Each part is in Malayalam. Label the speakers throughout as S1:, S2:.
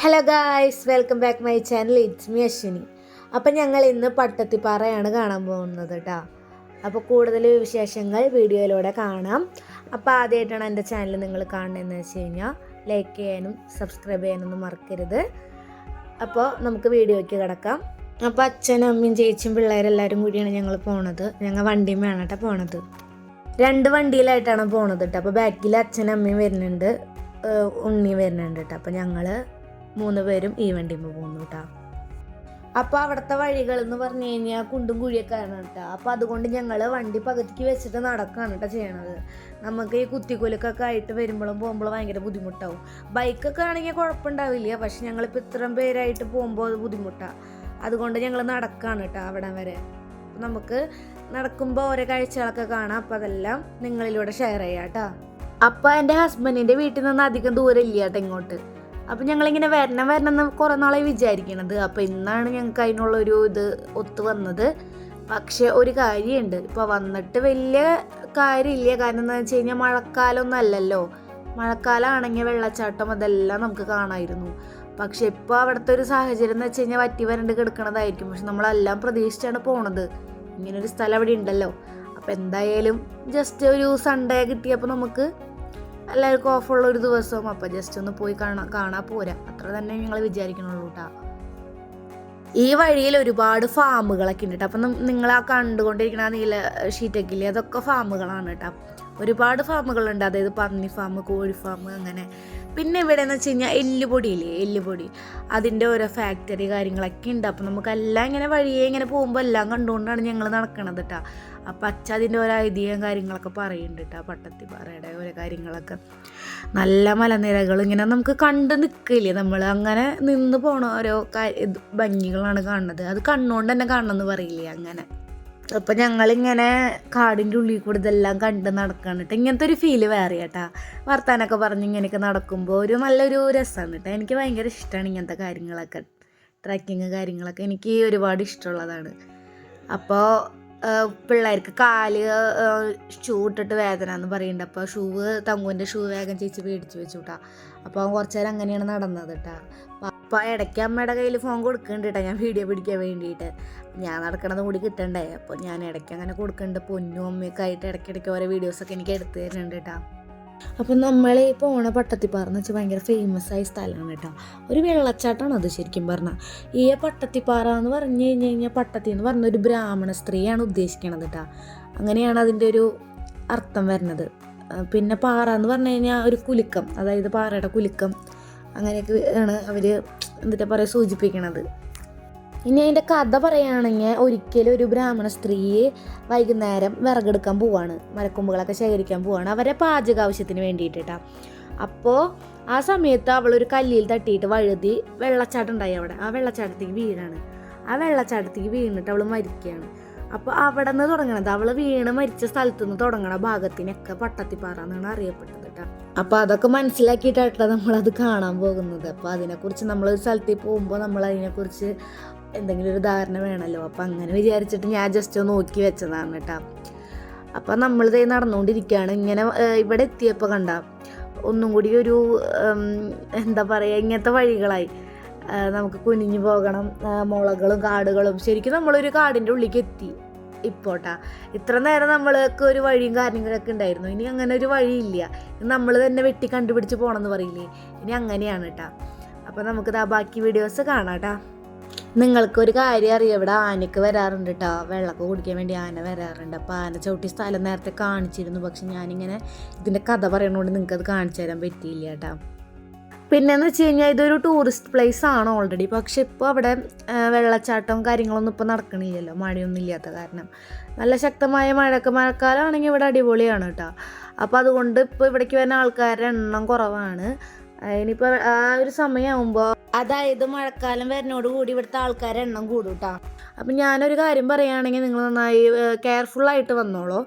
S1: Hello guys, welcome back my channel. It's me Ashwini. അപ്പം ഞങ്ങൾ ഇന്ന് പട്ടത്തിപ്പാറയാണ് കാണാൻ പോകുന്നത് കേട്ടോ. അപ്പോൾ കൂടുതൽ വിശേഷങ്ങൾ വീഡിയോയിലൂടെ കാണാം. അപ്പോൾ ആദ്യമായിട്ടാണ് എൻ്റെ ചാനൽ നിങ്ങൾ കാണുന്നതെന്ന് വെച്ച് കഴിഞ്ഞാൽ ലൈക്ക് ചെയ്യാനും സബ്സ്ക്രൈബ് ചെയ്യാനൊന്നും മറക്കരുത്. അപ്പോൾ നമുക്ക് വീഡിയോയ്ക്ക് കിടക്കാം. അപ്പോൾ അച്ഛനും അമ്മയും ചേച്ചിയും പിള്ളേരെല്ലാവരും കൂടിയാണ് ഞങ്ങൾ പോണത്. ഞങ്ങൾ വണ്ടിയും വേണം കേട്ടോ പോണത്. 2 വണ്ടിയിലായിട്ടാണ് പോണത് കേട്ടോ. അപ്പോൾ ബാക്കിൽ അച്ഛനും അമ്മയും വരുന്നുണ്ട്, ഉണ്ണി വരുന്നുണ്ട് കേട്ടോ. അപ്പോൾ ഞങ്ങൾ 3 പേരും ഈ വണ്ടിയിൽ പോകുന്നു കേട്ടോ. അപ്പോൾ അവിടുത്തെ വഴികൾ എന്ന് പറഞ്ഞു കഴിഞ്ഞാൽ കുണ്ടും കുഴിയൊക്കെ ആണ് കേട്ടോ. അപ്പോൾ അതുകൊണ്ട് ഞങ്ങൾ വണ്ടി പകുതിക്ക് വെച്ചിട്ട് നടക്കുകയാണ് കേട്ടോ ചെയ്യണത്. നമുക്ക് ഈ കുത്തിക്കുലുക്കൊക്കെ ആയിട്ട് വരുമ്പോഴും പോകുമ്പോഴും ഭയങ്കര ബുദ്ധിമുട്ടാവും. ബൈക്കൊക്കെ ആണെങ്കിൽ കുഴപ്പമുണ്ടാവില്ല, പക്ഷെ ഞങ്ങളിപ്പോൾ ഇത്രയും പേരായിട്ട് പോകുമ്പോൾ അത് ബുദ്ധിമുട്ടാണ്. അതുകൊണ്ട് ഞങ്ങൾ നടക്കുകയാണ് കേട്ടോ അവിടം വരെ. നമുക്ക് നടക്കുമ്പോൾ ഓരോ കാഴ്ചകളൊക്കെ കാണാം. അപ്പോൾ അതെല്ലാം നിങ്ങളിലൂടെ ഷെയർ ചെയ്യാം കേട്ടോ. അപ്പോൾ എൻ്റെ ഹസ്ബൻഡിൻ്റെ വീട്ടിൽ നിന്ന് അധികം ദൂരം ഇല്ല കേട്ടോ ഇങ്ങോട്ട്. അപ്പം ഞങ്ങളിങ്ങനെ വരണം എന്ന് കുറേ നാളെ വിചാരിക്കണത്. അപ്പോൾ ഇന്നാണ് ഞങ്ങൾക്ക് അതിനുള്ളൊരു ഇത് ഒത്തു വന്നത്. പക്ഷേ ഒരു കാര്യമുണ്ട്, ഇപ്പോൾ വന്നിട്ട് വലിയ കാര്യമില്ല. കാരണം എന്താണെന്ന് വെച്ച് കഴിഞ്ഞാൽ മഴക്കാലമൊന്നും അല്ലല്ലോ. മഴക്കാലമാണെങ്കിൽ വെള്ളച്ചാട്ടം അതെല്ലാം നമുക്ക് കാണാമായിരുന്നു. പക്ഷെ ഇപ്പോൾ അവിടുത്തെ ഒരു സാഹചര്യം എന്ന് വെച്ച് കഴിഞ്ഞാൽ വറ്റി വരണ്ട് കിടക്കണതായിരിക്കും. പക്ഷെ നമ്മളെല്ലാം പ്രതീക്ഷിച്ചാണ് പോണത്. ഇങ്ങനൊരു സ്ഥലം അവിടെ ഉണ്ടല്ലോ. അപ്പോൾ എന്തായാലും ജസ്റ്റ് ഒരു സൺഡേ കിട്ടിയപ്പോൾ നമുക്ക് എല്ലാവർക്കും ഓഫുള്ള ഒരു ദിവസം. അപ്പോൾ ജസ്റ്റ് ഒന്ന് പോയി കാണാൻ പോരാ, അത്ര തന്നെ ഞങ്ങൾ വിചാരിക്കണുള്ളൂ കേട്ടോ. ഈ വഴിയിൽ ഒരുപാട് ഫാമുകളൊക്കെ ഉണ്ട് കേട്ടോ. അപ്പം നിങ്ങൾ ആ കണ്ടുകൊണ്ടിരിക്കുന്ന നീല ഷീറ്റൊക്കെ ഇല്ലേ, അതൊക്കെ ഫാമുകളാണ് കേട്ടോ. ഒരുപാട് ഫാമുകളുണ്ട്, അതായത് പന്നി ഫാം, കോഴി ഫാം, അങ്ങനെ. പിന്നെ ഇവിടെ എന്ന് വെച്ച് കഴിഞ്ഞാൽ എല്ലുപൊടി, അതിൻ്റെ ഓരോ ഫാക്ടറി കാര്യങ്ങളൊക്കെ ഉണ്ട്. അപ്പം നമുക്കെല്ലാം ഇങ്ങനെ വഴിയെ ഇങ്ങനെ പോകുമ്പോൾ എല്ലാം കണ്ടുകൊണ്ടാണ് ഞങ്ങൾ നടക്കണത് കേട്ടോ. അപ്പം അച്ഛ അതിൻ്റെ ഓരോ ഐതിഹ്യം കാര്യങ്ങളൊക്കെ പറയുന്നുണ്ട് കേട്ടോ. പട്ടത്തിപ്പാറയുടെ ഓരോ കാര്യങ്ങളൊക്കെ, നല്ല മലനിരകൾ ഇങ്ങനെ നമുക്ക് കണ്ട് നിൽക്കില്ലേ, നമ്മൾ അങ്ങനെ നിന്ന് പോണ ഓരോ ഭംഗികളാണ് കാണുന്നത്. അത് കണ്ണുകൊണ്ട് തന്നെ കാണണമെന്ന് പറയില്ലേ, അങ്ങനെ. അപ്പം ഞങ്ങളിങ്ങനെ കാടിൻ്റെ ഉള്ളിൽ കൂടെ ഇതെല്ലാം കണ്ട് നടക്കുകയാണ് കേട്ടോ. ഇങ്ങനത്തെ ഒരു ഫീല് വേറെ കേട്ടോ. വർത്താനൊക്കെ പറഞ്ഞ് ഇങ്ങനെയൊക്കെ നടക്കുമ്പോൾ ഒരു നല്ലൊരു രസമാണ് കേട്ടോ. എനിക്ക് ഭയങ്കര ഇഷ്ടമാണ് ഇങ്ങനത്തെ കാര്യങ്ങളൊക്കെ, ട്രക്കിങ് കാര്യങ്ങളൊക്കെ എനിക്ക് ഒരുപാട് ഇഷ്ടമുള്ളതാണ്. അപ്പോൾ പിള്ളേർക്ക് കാല് ഷൂ ഇട്ടിട്ട് വേദന എന്ന് പറയുന്നുണ്ട്. അപ്പോൾ തങ്കുവിൻ്റെ ഷൂ വേഗം ചേച്ചി മേടിച്ച് വെച്ചു കേട്ടോ. അപ്പോൾ കുറച്ച് നേരം അങ്ങനെയാണ് നടന്നത് കേട്ടോ. അപ്പോൾ ഇടയ്ക്ക് അമ്മയുടെ കയ്യിൽ ഫോൺ കൊടുക്കുന്നുണ്ട് കേട്ടോ, ഞാൻ വീഡിയോ പിടിക്കാൻ വേണ്ടിയിട്ട്. ഞാൻ നടക്കണത് കൂടി കിട്ടണ്ടേ, അപ്പോൾ ഞാൻ ഇടയ്ക്ക് അങ്ങനെ കൊടുക്കുന്നുണ്ട്. പൊന്നും അമ്മയൊക്കെ ആയിട്ട് ഇടയ്ക്കിടയ്ക്ക് ഓരോ വീഡിയോസൊക്കെ എനിക്ക് എടുത്തു തരുന്നുണ്ട് കേട്ടോ. അപ്പം നമ്മൾ ഈ പോണ പട്ടത്തിപ്പാറ എന്ന് വെച്ചാൽ ഭയങ്കര ഫേമസ് ആയ സ്ഥലമാണ് കേട്ടോ. ഒരു വെള്ളച്ചാട്ടമാണ് അത് ശരിക്കും പറഞ്ഞാൽ. ഈ പട്ടത്തിപ്പാറ എന്ന് പറഞ്ഞു കഴിഞ്ഞാൽ പട്ടത്തി എന്ന് പറഞ്ഞ ഒരു ബ്രാഹ്മണ സ്ത്രീയാണ് ഉദ്ദേശിക്കണത് കേട്ടോ. അങ്ങനെയാണ് അതിൻ്റെ ഒരു അർത്ഥം വരുന്നത്. പിന്നെ പാറ എന്ന് പറഞ്ഞു കഴിഞ്ഞാൽ ഒരു കുലുക്കം, അതായത് പാറയുടെ കുലുക്കം, അങ്ങനെയൊക്കെ ആണ് അവർ എന്നിട്ട് പറയുക സൂചിപ്പിക്കണത്. ഇനി അതിൻ്റെ കഥ പറയുകയാണെങ്കിൽ, ഒരിക്കലും ഒരു ബ്രാഹ്മണ സ്ത്രീ വൈകുന്നേരം വിറകെടുക്കാൻ പോവാണ്, മരക്കൊമ്പുകളൊക്കെ ശേഖരിക്കാൻ പോവാണ് അവരെ പാചക ആവശ്യത്തിന് വേണ്ടിയിട്ടാ. അപ്പോൾ ആ സമയത്ത് അവളൊരു കല്ലിൽ തട്ടിയിട്ട് വഴുതി വെള്ളച്ചാട്ടം ഉണ്ടായി അവിടെ. ആ വെള്ളച്ചാട്ടത്തേക്ക് വീഴാണ്. ആ വെള്ളച്ചാട്ടത്തേക്ക് വീണിട്ട് അവൾ മരിക്കുകയാണ്. അപ്പോൾ അവിടെ നിന്ന് തുടങ്ങണത്, അവൾ വീണ് മരിച്ച സ്ഥലത്തു നിന്ന് തുടങ്ങണ ഭാഗത്തിനൊക്കെ പട്ടത്തിപ്പാറ എന്നാണ് അറിയപ്പെട്ടത് കേട്ടോ. അപ്പോൾ അതൊക്കെ മനസ്സിലാക്കിയിട്ടാണ് നമ്മളത് കാണാൻ പോകുന്നത്. അപ്പോൾ അതിനെക്കുറിച്ച് നമ്മളൊരു സ്ഥലത്തേക്ക് പോകുമ്പോൾ നമ്മൾ അതിനെക്കുറിച്ച് എന്തെങ്കിലും ഒരു ധാരണ വേണമല്ലോ. അപ്പം അങ്ങനെ വിചാരിച്ചിട്ട് ഞാൻ ജസ്റ്റ് ഒന്ന് നോക്കി വെച്ചതാണ് കേട്ടോ. അപ്പം നമ്മളിത് നടന്നുകൊണ്ടിരിക്കുകയാണ്. ഇങ്ങനെ ഇവിടെ എത്തിയപ്പോൾ കണ്ട ഒന്നും കൂടി ഒരു എന്താ പറയുക, ഇങ്ങനത്തെ വഴികളായി. നമുക്ക് കുനിഞ്ഞു പോകണം, മുളകളും കാടുകളും. ശരിക്കും നമ്മളൊരു കാടിൻ്റെ ഉള്ളിലേക്ക് എത്തി ഇപ്പോട്ടാ. ഇത്ര നേരം നമ്മൾക്ക് ഒരു വഴിയും കാര്യങ്ങളൊക്കെ ഉണ്ടായിരുന്നു. ഇനി അങ്ങനെ ഒരു വഴിയില്ല, നമ്മൾ തന്നെ വെട്ടി കണ്ടുപിടിച്ച് പോകണമെന്ന് പറയില്ലേ, ഇനി അങ്ങനെയാണ് കേട്ടോ. അപ്പോൾ നമുക്കിത് ആ ബാക്കി വീഡിയോസ് കാണാം കേട്ടോ. നിങ്ങൾക്കൊരു കാര്യം അറിയാം, ഇവിടെ ആനയ്ക്ക് വരാറുണ്ട് കേട്ടോ. വെള്ളമൊക്കെ കുടിക്കാൻ വേണ്ടി ആന വരാറുണ്ട്. അപ്പോൾ ആന ചവിട്ടിയ സ്ഥലം നേരത്തെ കാണിച്ചിരുന്നു, പക്ഷെ ഞാനിങ്ങനെ ഇതിൻ്റെ കഥ പറയണോണ്ട് നിങ്ങൾക്കത് കാണിച്ചു തരാൻ പറ്റിയില്ല കേട്ടോ. പിന്നെയെന്ന് വെച്ച് കഴിഞ്ഞാൽ ഇതൊരു ടൂറിസ്റ്റ് പ്ലേസ് ആണ് ഓൾറെഡി. പക്ഷെ ഇപ്പോൾ അവിടെ വെള്ളച്ചാട്ടവും കാര്യങ്ങളൊന്നും ഇപ്പോൾ നടക്കണില്ലല്ലോ, മഴയൊന്നും ഇല്ലാത്ത കാരണം. നല്ല ശക്തമായ മഴക്കാലമാണെങ്കിൽ ഇവിടെ അടിപൊളിയാണ് കേട്ടോ. അപ്പോൾ അതുകൊണ്ട് ഇപ്പോൾ ഇവിടേക്ക് വരുന്ന ആൾക്കാരുടെ എണ്ണം കുറവാണ്. ഇനിയിപ്പോൾ ആ ഒരു സമയമാകുമ്പോൾ, അതായത് മഴക്കാലം വരുന്നതോടുകൂടി ഇവിടുത്തെ ആൾക്കാരുടെ എണ്ണം കൂടും കേട്ടോ. അപ്പം ഞാനൊരു കാര്യം പറയുകയാണെങ്കിൽ, നിങ്ങൾ നന്നായി കെയർഫുള്ളായിട്ട് വന്നോളൂ.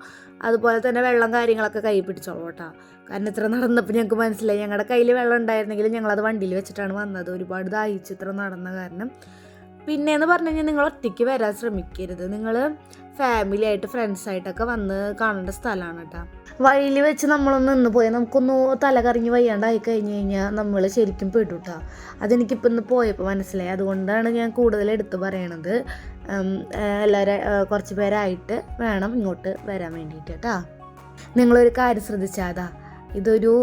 S1: അതുപോലെ തന്നെ വെള്ളം കാര്യങ്ങളൊക്കെ കൈ പിടിച്ചോളൂ കേട്ടോ. കാരണം ഇത്ര നടന്നപ്പോൾ ഞങ്ങൾക്ക് മനസ്സിലായി, ഞങ്ങളുടെ കയ്യിൽ വെള്ളം ഉണ്ടായിരുന്നെങ്കിലും ഞങ്ങളത് വണ്ടിയിൽ വെച്ചിട്ടാണ് വന്നത്. ഒരുപാട് ദാഹിച്ച് ഇത്ര നടന്ന കാരണം പിന്നെയെന്ന് പറഞ്ഞു കഴിഞ്ഞാൽ നിങ്ങൾ ഒറ്റയ്ക്ക് വരാൻ ശ്രമിക്കരുത്. നിങ്ങൾ ഫാമിലി ആയിട്ട് ഫ്രണ്ട്സായിട്ടൊക്കെ വന്ന് കാണേണ്ട സ്ഥലമാണ് കേട്ടോ. വഴിയിൽ വെച്ച് നമ്മളൊന്ന് നിന്ന് പോയാൽ നമുക്കൊന്ന് തല കറങ്ങി വയ്യാണ്ടായി കഴിഞ്ഞ് കഴിഞ്ഞാൽ നമ്മൾ ശരിക്കും പെട്ടു കേട്ടോ. അതെനിക്കിപ്പോൾ ഇന്ന് പോയപ്പോൾ മനസ്സിലായി. അതുകൊണ്ടാണ് ഞാൻ കൂടുതൽ എടുത്ത് പറയണത്. എല്ലാവരും കുറച്ച് പേരായിട്ട് വേണം ഇങ്ങോട്ട് വരാൻ വേണ്ടിയിട്ട് കേട്ടോ. നിങ്ങളൊരു കാര്യം ശ്രദ്ധിച്ചാതാ, ഇതൊരു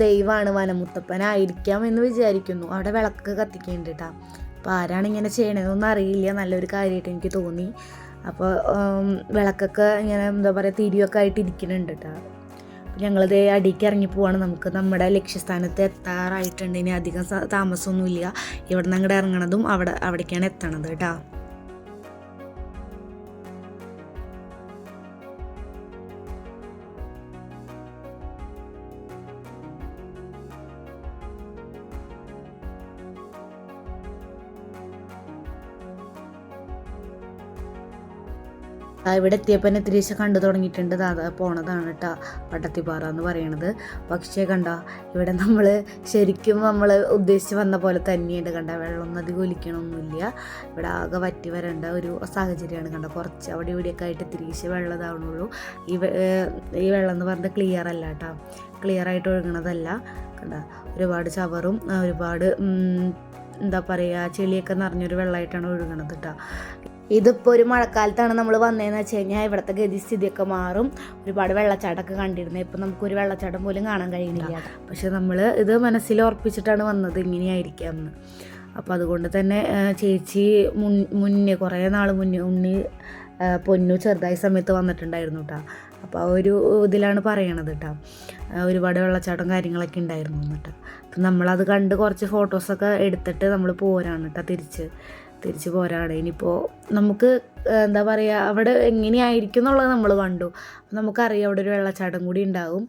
S1: ദൈവമാണ്, വനമുത്തപ്പനായിരിക്കാം എന്ന് വിചാരിക്കുന്നു. അവിടെ വിളക്ക് കത്തിക്കുന്നുണ്ട് കേട്ടോ. അപ്പോൾ ആരാണ് ഇങ്ങനെ ചെയ്യണതെന്നൊന്നും അറിയില്ല. നല്ലൊരു കാര്യമായിട്ട് എനിക്ക് തോന്നി. അപ്പോൾ വിളക്കൊക്കെ ഇങ്ങനെ എന്താ പറയുക തിരിയൊക്കെ ആയിട്ട് ഇരിക്കുന്നുണ്ട് കേട്ടോ. അപ്പോൾ ഞങ്ങളിത് അടിക്ക് ഇറങ്ങി പോവാണ്. നമുക്ക് നമ്മുടെ ലക്ഷ്യസ്ഥാനത്ത് എത്താറായിട്ടുണ്ട്. ഇനി അധികം താമസമൊന്നുമില്ല. ഇവിടെ നിന്ന് അങ്ങോട്ട് ഇറങ്ങണതും അവിടേക്കാണ് എത്തണത് കേട്ടോ. ഇവിടെ എത്തിയപ്പോൾ തന്നെ തിരിച്ച് കണ്ടു തുടങ്ങിയിട്ടുണ്ട്. പോണതാണ് കേട്ടോ പട്ടത്തിപ്പാറ എന്ന് പറയണത്. പക്ഷേ കണ്ട ഇവിടെ നമ്മൾ ശരിക്കും നമ്മൾ ഉദ്ദേശിച്ച് വന്ന പോലെ തന്നെയുണ്ട്. കണ്ട വെള്ളമൊന്നും അധികം ഒലിക്കണമൊന്നുമില്ല. ഇവിടെ ആകെ വറ്റി വരേണ്ട ഒരു സാഹചര്യമാണ്. കണ്ട കുറച്ച് അവിടെ ഇവിടെയൊക്കെ ആയിട്ട് തിരിച്ച് വെള്ളം ഇതാവണുള്ളൂ. ഈ വെള്ളം എന്ന് പറഞ്ഞാൽ ക്ലിയർ അല്ല കേട്ടോ, ക്ലിയർ ആയിട്ട് ഒഴുകണതല്ല. കണ്ട ഒരുപാട് ചവറും ഒരുപാട് എന്താ പറയുക ചെളിയൊക്കെ നിറഞ്ഞൊരു വെള്ളമായിട്ടാണ് ഒഴുകണത് കേട്ടോ. ഇതിപ്പോൾ ഒരു മഴക്കാലത്താണ് നമ്മൾ വന്നതെന്ന് വെച്ച് കഴിഞ്ഞാൽ ഇവിടുത്തെ ഗതിസ്ഥിതിയൊക്കെ മാറും. ഒരുപാട് വെള്ളച്ചാട്ടമൊക്കെ കണ്ടിരുന്നത്. ഇപ്പം നമുക്കൊരു വെള്ളച്ചാട്ടം പോലും കാണാൻ കഴിയുന്നില്ല. പക്ഷെ നമ്മൾ ഇത് മനസ്സിൽ ഉറപ്പിച്ചിട്ടാണ് വന്നത് ഇങ്ങനെയായിരിക്കാം എന്ന്. അപ്പോൾ അതുകൊണ്ട് തന്നെ ചേച്ചി മുന്നേ കുറേ നാൾ മുന്നേ പൊന്നു ചെറുതായ സമയത്ത് വന്നിട്ടുണ്ടായിരുന്നു കേട്ടോ. അപ്പോൾ ആ ഒരു ഇതിലാണ് പറയണത് കേട്ടോ. ഒരുപാട് വെള്ളച്ചാട്ടം കാര്യങ്ങളൊക്കെ ഉണ്ടായിരുന്നു എന്നിട്ട്. അപ്പം നമ്മളത് കണ്ട് കുറച്ച് ഫോട്ടോസൊക്കെ എടുത്തിട്ട് നമ്മൾ പോരാണ് കേട്ടോ. തിരിച്ച് പോരാണ്. ഇനിയിപ്പോൾ നമുക്ക് എന്താ പറയുക അവിടെ എങ്ങനെയായിരിക്കും എന്നുള്ളത് നമ്മൾ കണ്ടു. നമുക്കറിയാം അവിടെ ഒരു വെള്ളച്ചാട്ടം കൂടി ഉണ്ടാകും.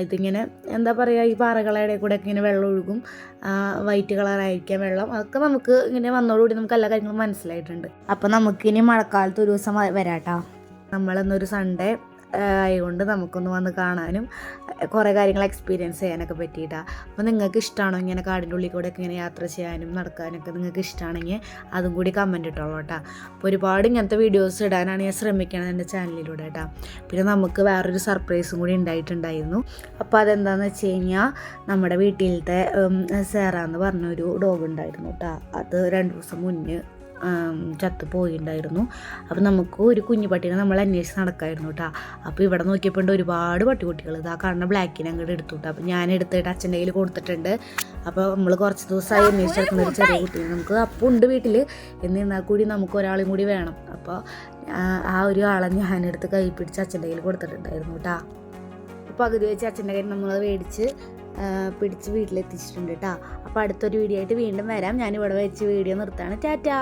S1: ഇതിങ്ങനെ എന്താ പറയുക ഈ പാറകളുടെ കൂടെയൊക്കെ ഇങ്ങനെ വെള്ളം ഒഴുകും. വൈറ്റ് കളറായിരിക്കാം വെള്ളം. അതൊക്കെ നമുക്ക് ഇങ്ങനെ വന്നതോടുകൂടി നമുക്ക് എല്ലാ കാര്യങ്ങളും മനസ്സിലായിട്ടുണ്ട്. അപ്പോൾ നമുക്കിനി മഴക്കാലത്ത് ഒരു ദിവസം വരാട്ടോ. നമ്മളെന്നൊരു സൺഡേ ആയതുകൊണ്ട് നമുക്കൊന്ന് വന്ന് കാണാനും കുറേ കാര്യങ്ങൾ എക്സ്പീരിയൻസ് ചെയ്യാനൊക്കെ പറ്റിയിട്ടാണ്. അപ്പോൾ നിങ്ങൾക്ക് ഇഷ്ടമാണോ ഇങ്ങനെ കാടിൻ്റെ ഉള്ളിൽ കൂടെയൊക്കെ ഇങ്ങനെ യാത്ര ചെയ്യാനും നടക്കാനൊക്കെ നിങ്ങൾക്ക് ഇഷ്ടമാണെങ്കിൽ അതും കൂടി കമൻറ്റ് ഇട്ടോളൂ കേട്ടോ. അപ്പോൾ ഒരുപാട് ഇങ്ങനത്തെ വീഡിയോസ് ഇടാനാണ് ഞാൻ ശ്രമിക്കുന്നത് എൻ്റെ ചാനലിലൂടെ കേട്ടോ. പിന്നെ നമുക്ക് വേറൊരു സർപ്രൈസും കൂടി ഉണ്ടായിട്ടുണ്ടായിരുന്നു. അപ്പോൾ അതെന്താണെന്ന് വെച്ച് കഴിഞ്ഞാൽ നമ്മുടെ വീട്ടിലത്തെ സേറ എന്ന് പറഞ്ഞൊരു ഡോഗ് ഉണ്ടായിരുന്നു കേട്ടോ. അത് 2 ദിവസം മുന്നേ ചത്ത് പോയിട്ടുണ്ടായിരുന്നു. അപ്പോൾ നമുക്ക് ഒരു കുഞ്ഞു പട്ടീനെ നമ്മൾ അന്വേഷിച്ച് നടക്കായിരുന്നു കേട്ടോ. അപ്പോൾ ഇവിടെ നോക്കിയപ്പോൾ ഒരുപാട് പട്ടിക്കുട്ടികൾ ഇതാ കാണുന്ന ബ്ലാക്കിനെ അങ്ങോട്ട് എടുത്തു കേട്ടോ. അപ്പോൾ ഞാൻ എടുത്തിട്ട് അച്ഛൻ്റെ കയ്യിൽ കൊടുത്തിട്ടുണ്ട്. അപ്പോൾ നമ്മൾ കുറച്ച് ദിവസമായി അന്വേഷിച്ചെടുക്കുന്ന ഒരു ചെറിയ കുട്ടി നമുക്ക് അപ്പോൾ ഉണ്ട് വീട്ടിൽ. എന്നിരുന്നാൽ കൂടി നമുക്ക് ഒരാളും കൂടി വേണം. അപ്പോൾ ആ ഒരു ആളെ ഞാനെടുത്ത് കൈ പിടിച്ച് അച്ഛൻ്റെ കയ്യിൽ കൊടുത്തിട്ടുണ്ടായിരുന്നു കേട്ടോ. അപ്പോൾ പകുതി വെച്ച് അച്ഛൻ്റെ കയ്യിൽ നമ്മൾ പിടിച്ച് വീട്ടിലെത്തിച്ചിട്ടുണ്ട് കേട്ടോ. അപ്പോൾ അടുത്തൊരു വീഡിയോ ആയിട്ട് വീണ്ടും വരാം. ഞാനിവിടെ വെച്ച് വീഡിയോ നിർത്താണ്. ടാറ്റാ.